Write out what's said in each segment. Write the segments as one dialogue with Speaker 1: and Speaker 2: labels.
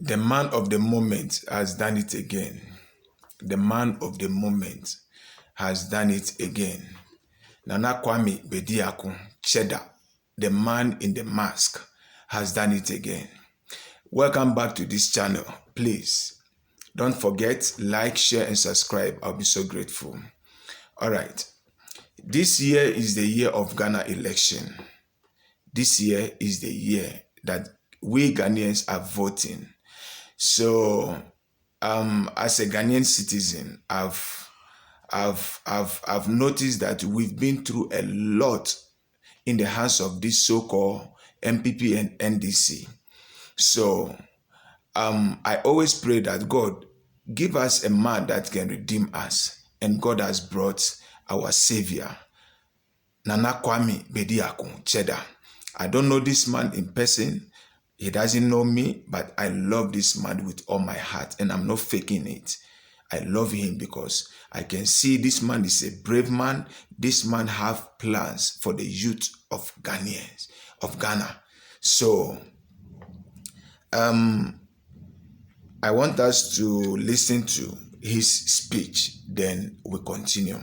Speaker 1: The man of the moment has done it again. The man of the moment has done it again. Nana Kwame Bediako Cheddar, the man in the mask, has done it again. Welcome back to this channel. Please don't forget, like, share, and subscribe. I'll be so grateful. All right. This year is the year of Ghana election. This year is the year that we Ghanaians are voting. So, as a Ghanaian citizen, I've noticed that we've been through a lot in the hands of this so-called MPP and NDC. So, I always pray that God give us a man that can redeem us, and God has brought our Savior, Nana Kwame Bediako Cheddar. I don't know this man in person. He doesn't know me, but I love this man with all my heart, and I'm not faking it. I love him because I can see this man is a brave man. This man have plans for the youth of Ghanaians, of Ghana. So, I want us to listen to his speech, then we continue.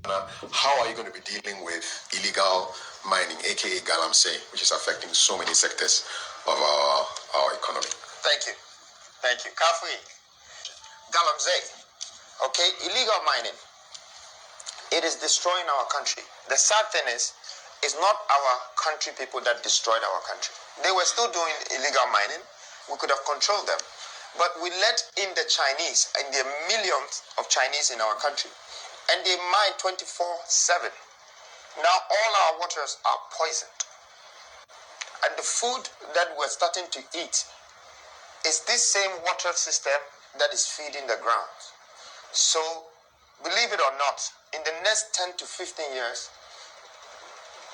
Speaker 2: How are you going to be dealing with illegal mining, aka galamsey, which is affecting so many sectors of our economy?
Speaker 3: Thank you. Kafui, galamsey, okay, illegal mining. It is destroying our country. The sad thing is, it's not our country people that destroyed our country. They were still doing illegal mining. We could have controlled them. But we let in the Chinese, and there are millions of Chinese in our country. And they mine 24/7. Now all our waters are poisoned. And the food that we're starting to eat is this same water system that is feeding the ground. So, believe it or not, in the next 10 to 15 years,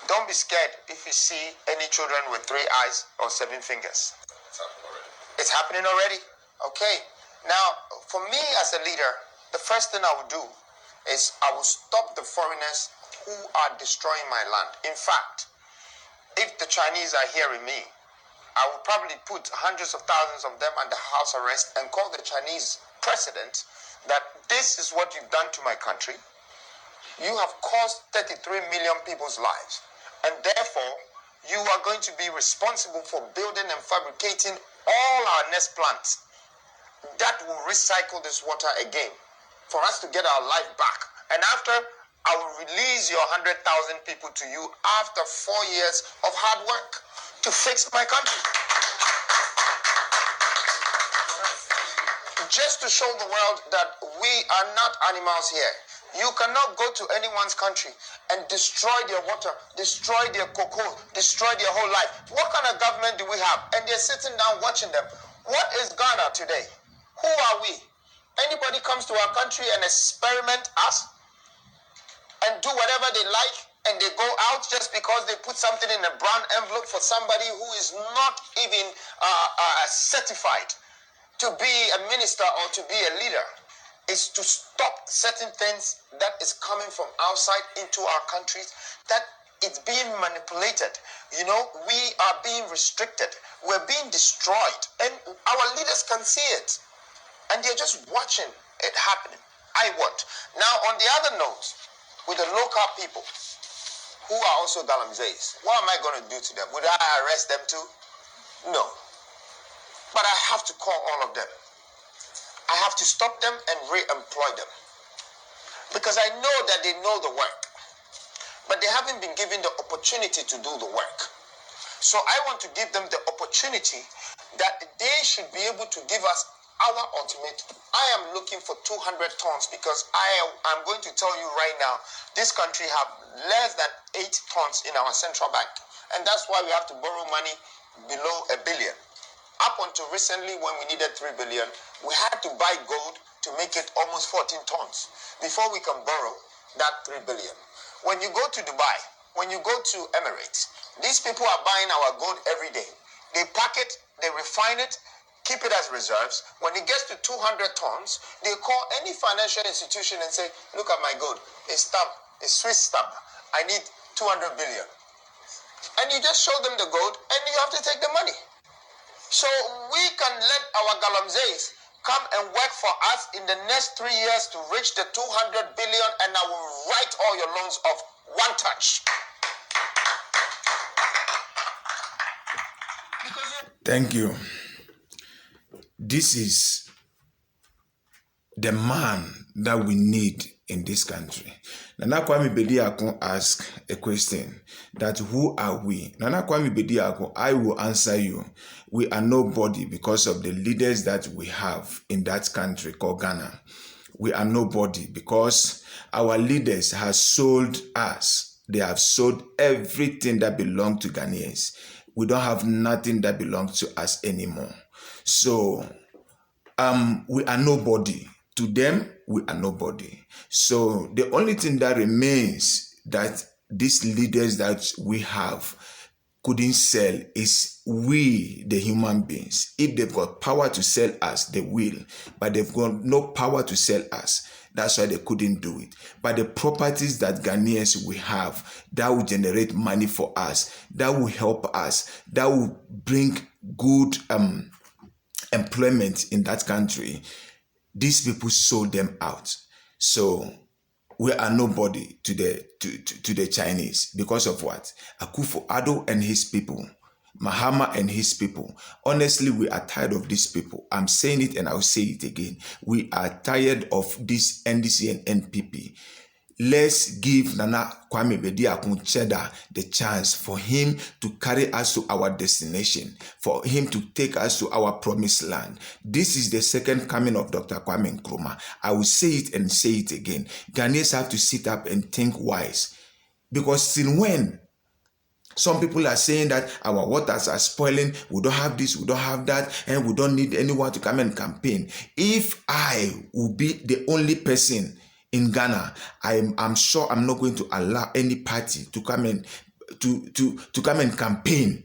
Speaker 3: don't be scared if you see any children with 3 eyes or 7 fingers. It's happening already. Okay. Now, for me as a leader, the first thing I would do is I will stop the foreigners who are destroying my land. In fact, if the Chinese are hearing me, I will probably put hundreds of thousands of them under house arrest and call the Chinese president that this is what you've done to my country. You have caused 33 million people's lives, and therefore you are going to be responsible for building and fabricating all our nest plants that will recycle this water again for us to get our life back. And after, I will release your 100,000 people to you after 4 years of hard work to fix my country. Just to show the world that we are not animals here. You cannot go to anyone's country and destroy their water, destroy their cocoa, destroy their whole life. What kind of government do we have? And they're sitting down watching them. What is Ghana today? Who are we? Anybody comes to our country and experiment us and do whatever they like, and they go out just because they put something in a brown envelope for somebody who is not even certified to be a minister or to be a leader. Is to stop certain things that is coming from outside into our countries, that it's being manipulated. You know, we are being restricted. We're being destroyed. And our leaders can see it. And they're just watching it happening. I want. Now, on the other note, with the local people who are also galamseys, what am I going to do to them? Would I arrest them too? No. But I have to call all of them. I have to stop them and re-employ them. Because I know that they know the work. But they haven't been given the opportunity to do the work. So I want to give them the opportunity that they should be able to give us our ultimatum. I am looking for 200 tons because I'm going to tell you right now, this country have less than 8 tons in our central bank. And that's why we have to borrow money below $1 billion. Up until recently, when we needed 3 billion, we had to buy gold to make it almost 14 tons before we can borrow that 3 billion. When you go to Dubai, when you go to Emirates, these people are buying our gold every day. They pack it, they refine it, keep it as reserves. When it gets to 200 tons, they call any financial institution and say, look at my gold, it's stamped, it's Swiss stamp. I need 200 billion. And you just show them the gold and you have to take the money. So we can let our Galamseys come and work for us in the next 3 years to reach the 200 billion, and I will write all your loans off one touch.
Speaker 1: Thank you. This is the man that we need in this country. Nana Kwame Bediako asked a question that who are we? Nana Kwame Bediako, I will answer you. We are nobody because of the leaders that we have in that country called Ghana. We are nobody because our leaders have sold us. They have sold everything that belonged to Ghanaians. We don't have nothing that belongs to us anymore. So we are nobody. To them, we are nobody. So the only thing that remains that these leaders that we have couldn't sell is we, the human beings. If they've got power to sell us, they will. But they've got no power to sell us. That's why they couldn't do it. But the properties that Ghanaians we have, that will generate money for us, that will help us, that will bring good employment in that country, these people sold them out. So we are nobody to the Chinese because of what? Akufo-Addo and his people, Mahama and his people. Honestly, we are tired of these people. I'm saying it and I'll say it again. We are tired of this NDC and NPP. Let's give Nana Kwame Bediako Cheddar the chance for him to carry us to our destination, for him to take us to our promised land. This is the second coming of Dr. Kwame Nkrumah. I will say it and say it again. Ghanaians have to sit up and think wise. Because since when? Some people are saying that our waters are spoiling, we don't have this, we don't have that, and we don't need anyone to come and campaign. If I will be the only person in Ghana, I'm sure I'm not going to allow any party to come and to come and campaign,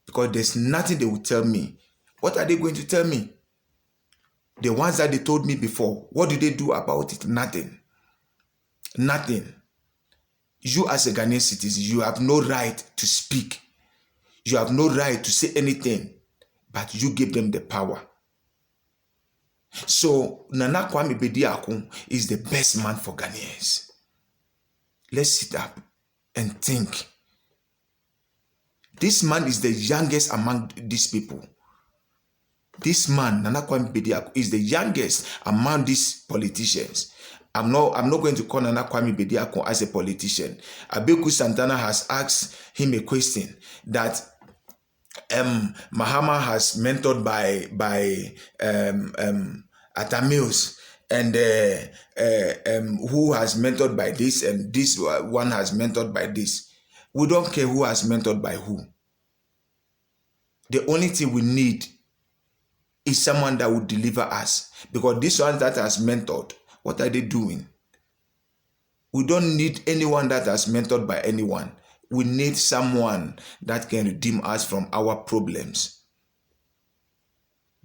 Speaker 1: because there's nothing they will tell me. What are they going to tell me? The ones that they told me before, what did they do about it? Nothing. Nothing. You as a Ghanaian citizen, you have no right to speak. You have no right to say anything, but you give them the power. So Nana Kwame Bediako is the best man for Ghanaians. Let's sit up and think. This man is the youngest among these people. This man, Nana Kwame Bediako, is the youngest among these politicians. I'm not going to call Nana Kwame Bediako as a politician. Abeku Santana has asked him a question that Mahama has mentored by Atta Mills, and who has mentored by this, and this one has mentored by this. We don't care who has mentored by who. The only thing we need is someone that will deliver us, because this one that has mentored, what are they doing? We don't need anyone that has mentored by anyone. We need someone that can redeem us from our problems.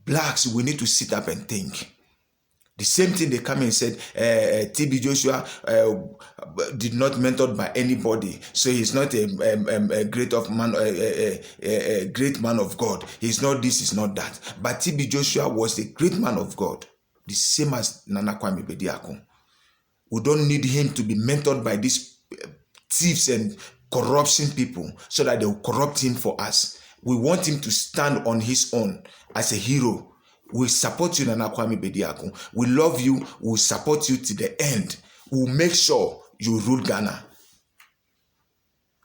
Speaker 1: Blacks, we need to sit up and think. The same thing they come and said, TB Joshua did not mentored by anybody, so he's not a great man of God. He's not this, he's not that. But TB Joshua was a great man of God, the same as Nana Kwame Bediako. We don't need him to be mentored by these thieves and corruption people so that they will corrupt him for us. We want him to stand on his own as a hero. We support you, Nana Kwame Bediako. We love you. We'll support you to the end. We'll make sure you rule Ghana.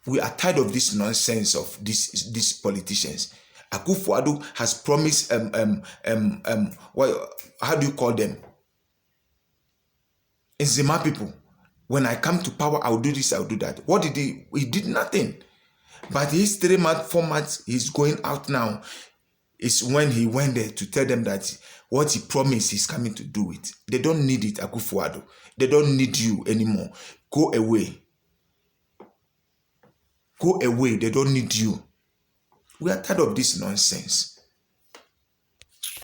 Speaker 1: We are tired of this nonsense of these politicians. Akufo-Addo has promised how do you call them? Nzema people. When I come to power, I'll do this, I'll do that. What did he? He did nothing. But his 3-month, 4 months, he's going out now. It's when he went there to tell them that what he promised, he's coming to do it. They don't need it, Akufo-Addo. They don't need you anymore. Go away. Go away. They don't need you. We are tired of this nonsense.